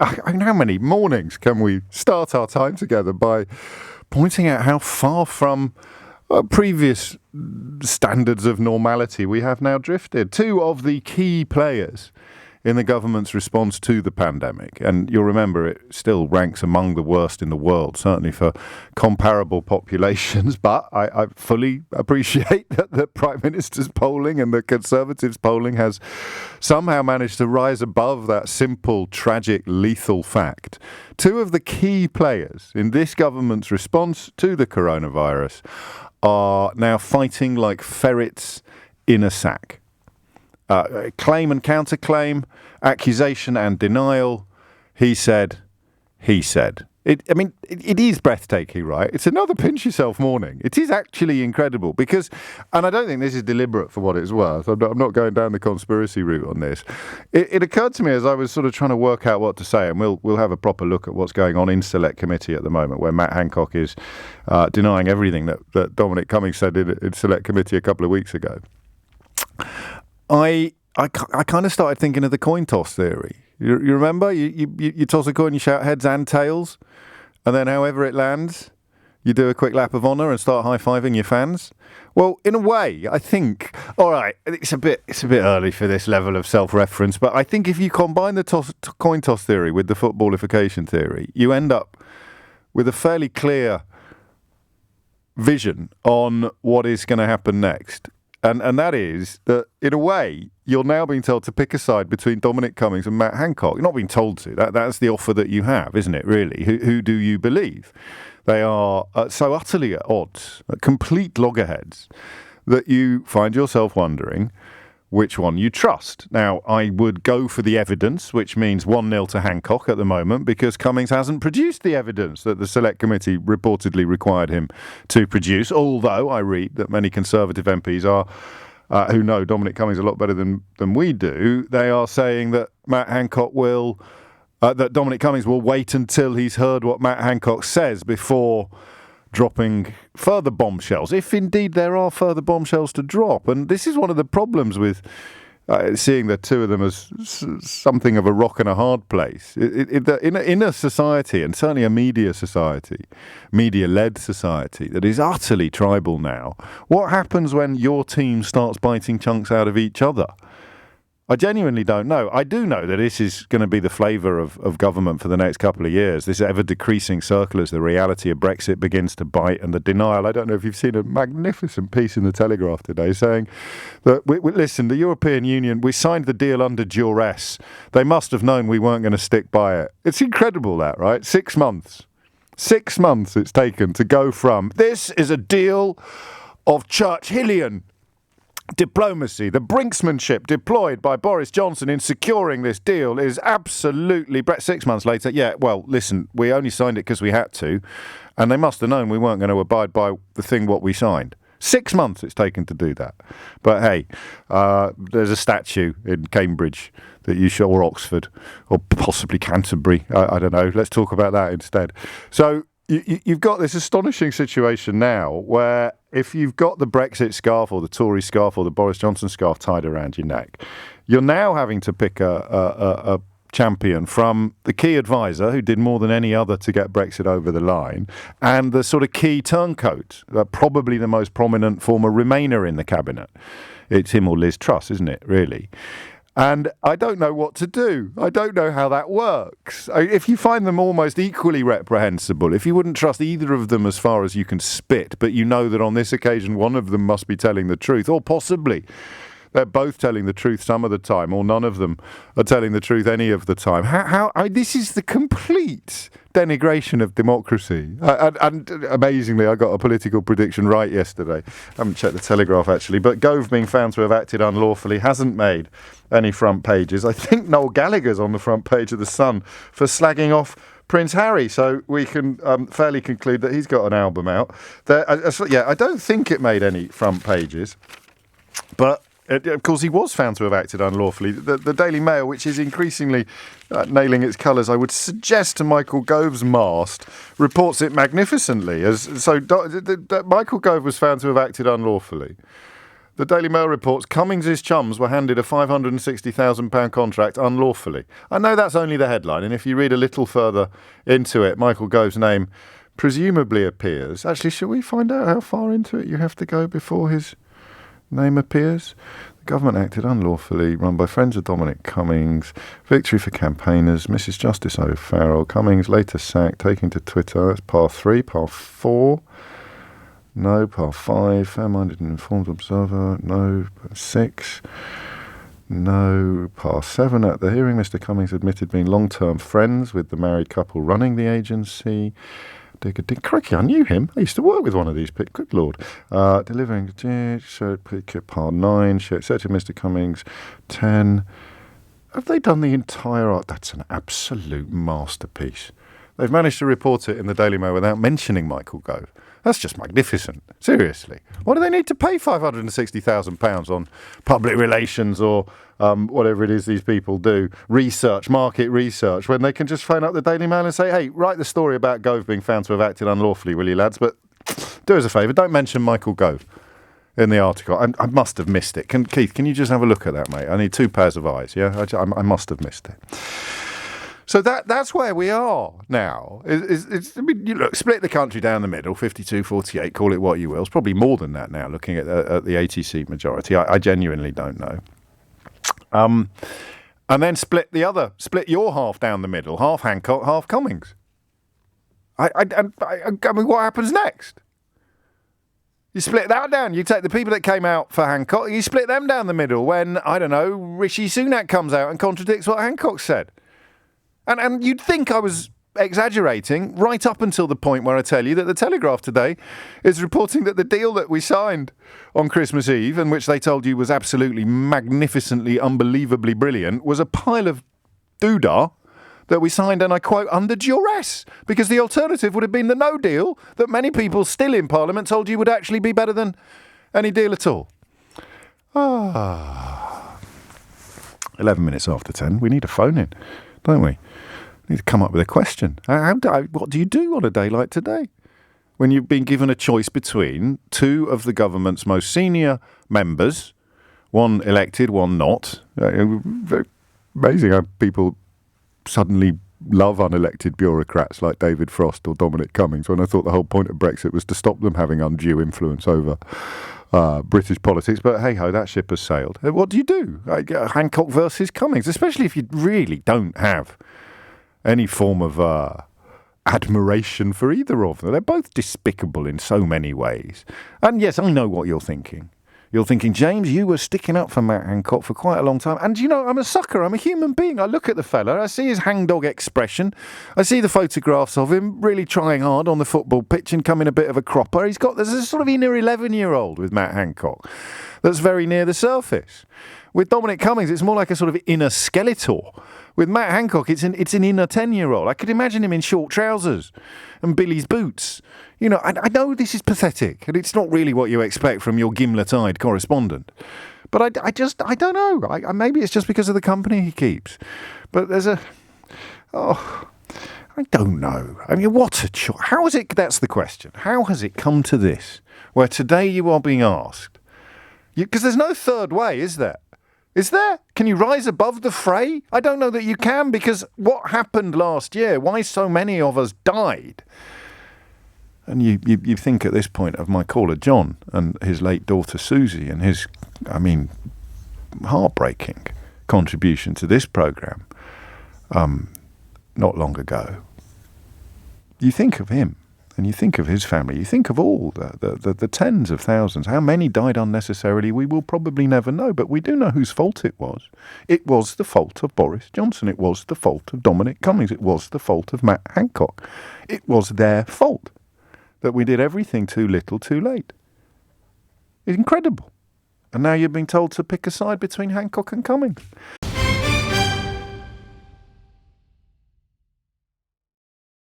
how many mornings can we start our time together by pointing out how far from previous standards of normality we have now drifted? Two of the key players in the government's response to the pandemic, and you'll remember it still ranks among the worst in the world, certainly for comparable populations, but I fully appreciate that the Prime Minister's polling and the Conservatives' polling has somehow managed to rise above that simple, tragic, lethal fact. Two of the key players in this government's response to the coronavirus are now fighting like ferrets in a sack. Claim and counterclaim, accusation and denial. He said. It is breathtaking, right? It's another pinch yourself morning. It is actually incredible because, and I don't think this is deliberate for what it's worth. I'm not going down the conspiracy route on this. It occurred to me as I was sort of trying to work out what to say, and we'll have a proper look at what's going on in Select Committee at the moment, where Matt Hancock is denying everything that Dominic Cummings said in Select Committee a couple of weeks ago. I kind of started thinking of the coin toss theory. You remember? You toss a coin, you shout heads and tails, and then however it lands, you do a quick lap of honour and start high-fiving your fans. Well, in a way, I think, all right, it's a bit early for this level of self-reference, but I think if you combine the coin toss theory with the footballification theory, you end up with a fairly clear vision on what is going to happen next. And that is that, in a way, you're now being told to pick a side between Dominic Cummings and Matt Hancock. You're not being told to. That's the offer that you have, isn't it, really? Who do you believe? They are so utterly at odds, complete loggerheads, that you find yourself wondering which one you trust. Now, I would go for the evidence, which means 1-0 to Hancock at the moment, because Cummings hasn't produced the evidence that the Select Committee reportedly required him to produce, although I read that many Conservative MPs are, who know Dominic Cummings a lot better than we do, they are saying that that Dominic Cummings will wait until he's heard what Matt Hancock says before dropping further bombshells, if indeed there are further bombshells to drop. And this is one of the problems with seeing the two of them as something of a rock and a hard place. In a society, and certainly a media-led society that is utterly tribal now, what happens when your team starts biting chunks out of each other? I genuinely don't know. I do know that this is going to be the flavour of government for the next couple of years, this ever-decreasing circle as the reality of Brexit begins to bite, and the denial. I don't know if you've seen a magnificent piece in the Telegraph today saying that, listen, the European Union, we signed the deal under duress. They must have known we weren't going to stick by it. It's incredible that, right? 6 months. 6 months it's taken to go from, this is a deal of Churchillian diplomacy, the brinksmanship deployed by Boris Johnson in securing this deal is absolutely... 6 months later, listen, we only signed it because we had to, and they must have known we weren't going to abide by what we signed. 6 months it's taken to do that. But hey, there's a statue in Cambridge that you show, or Oxford, or possibly Canterbury. I don't know. Let's talk about that instead. So you've got this astonishing situation now where if you've got the Brexit scarf or the Tory scarf or the Boris Johnson scarf tied around your neck, you're now having to pick a champion from the key advisor who did more than any other to get Brexit over the line, and the sort of key turncoat, probably the most prominent former Remainer in the cabinet. It's him or Liz Truss, isn't it, really? And I don't know what to do. I don't know how that works. If you find them almost equally reprehensible, if you wouldn't trust either of them as far as you can spit, but you know that on this occasion one of them must be telling the truth, or possibly they're both telling the truth some of the time, or none of them are telling the truth any of the time. This is the complete denigration of democracy. And amazingly, I got a political prediction right yesterday. I haven't checked the Telegraph, actually, but Gove being found to have acted unlawfully hasn't made any front pages. I think Noel Gallagher's on the front page of The Sun for slagging off Prince Harry, so we can fairly conclude that he's got an album out. I don't think it made any front pages, but of course, he was found to have acted unlawfully. The Daily Mail, which is increasingly nailing its colours, I would suggest to Michael Gove's mast, reports it magnificently. Michael Gove was found to have acted unlawfully. The Daily Mail reports Cummings' chums were handed a £560,000 contract unlawfully. I know that's only the headline, and if you read a little further into it, Michael Gove's name presumably appears. Actually, shall we find out how far into it you have to go before his name appears? The government acted unlawfully, run by friends of Dominic Cummings. Victory for campaigners. Mrs. Justice O'Farrell. Cummings later sacked, taking to Twitter. That's part 3. Part 4. No. Part 5. Fair-minded and informed observer. No. Part 6. No. Part 7. At the hearing, Mr. Cummings admitted being long-term friends with the married couple running the agency. Crikey, I knew him. I used to work with one of these people. Good Lord. Delivering part 9. Searching Mr. Cummings. 10. Have they done the entire art? That's an absolute masterpiece. They've managed to report it in the Daily Mail without mentioning Michael Gove. That's just magnificent. Seriously. Why do they need to pay £560,000 on public relations or whatever it is these people do, market research, when they can just phone up the Daily Mail and say, hey, write the story about Gove being found to have acted unlawfully, will you, lads? But do us a favour, don't mention Michael Gove in the article. I must have missed it. Keith, can you just have a look at that, mate? I need 2 pairs of eyes, yeah? I must have missed it. So that's where we are now. Look, split the country down the middle, 52-48, call it what you will. It's probably more than that now, looking at the 80-seat majority. I genuinely don't know. And then split your half down the middle, half Hancock, half Cummings. I mean, what happens next? You split that down. You take the people that came out for Hancock, you split them down the middle when, I don't know, Rishi Sunak comes out and contradicts what Hancock said. And you'd think I was exaggerating right up until the point where I tell you that the Telegraph today is reporting that the deal that we signed on Christmas Eve, and which they told you was absolutely magnificently, unbelievably brilliant, was a pile of doodah that we signed, and I quote, under duress, because the alternative would have been the no deal that many people still in Parliament told you would actually be better than any deal at all. 11 minutes after 10. We need a phone in, don't we? Need to come up with a question. What do you do on a day like today when you've been given a choice between 2 of the government's most senior members, one elected, one not? Very amazing how people suddenly love unelected bureaucrats like David Frost or Dominic Cummings, when I thought the whole point of Brexit was to stop them having undue influence over British politics. But hey-ho, that ship has sailed. What do you do? Hancock versus Cummings, especially if you really don't have any form of admiration for either of them. They're both despicable in so many ways. And yes, I know what you're thinking. You're thinking, James, you were sticking up for Matt Hancock for quite a long time. And, you know, I'm a sucker. I'm a human being. I look at the fella. I see his hangdog expression. I see the photographs of him really trying hard on the football pitch and coming a bit of a cropper. There's a sort of inner 11-year-old with Matt Hancock that's very near the surface. With Dominic Cummings, it's more like a sort of inner Skeletor. With Matt Hancock, it's an inner 10-year-old. I could imagine him in short trousers and Billy's boots. You know, I know this is pathetic, and it's not really what you expect from your gimlet-eyed correspondent. But I don't know. Maybe it's just because of the company he keeps. But I don't know. I mean, what a choice. How is it? That's the question. How has it come to this, where today you are being asked? Because there's no third way, is there? Is there? Can you rise above the fray? I don't know that you can, because what happened last year? Why so many of us died? And you think at this point of my caller John and his late daughter Susie and his, heartbreaking contribution to this programme not long ago. You think of him and you think of his family. You think of all the tens of thousands. How many died unnecessarily, we will probably never know, but we do know whose fault it was. It was the fault of Boris Johnson. It was the fault of Dominic Cummings. It was the fault of Matt Hancock. It was their fault that we did everything too little, too late. It's incredible. And now you're being told to pick a side between Hancock and Cummings.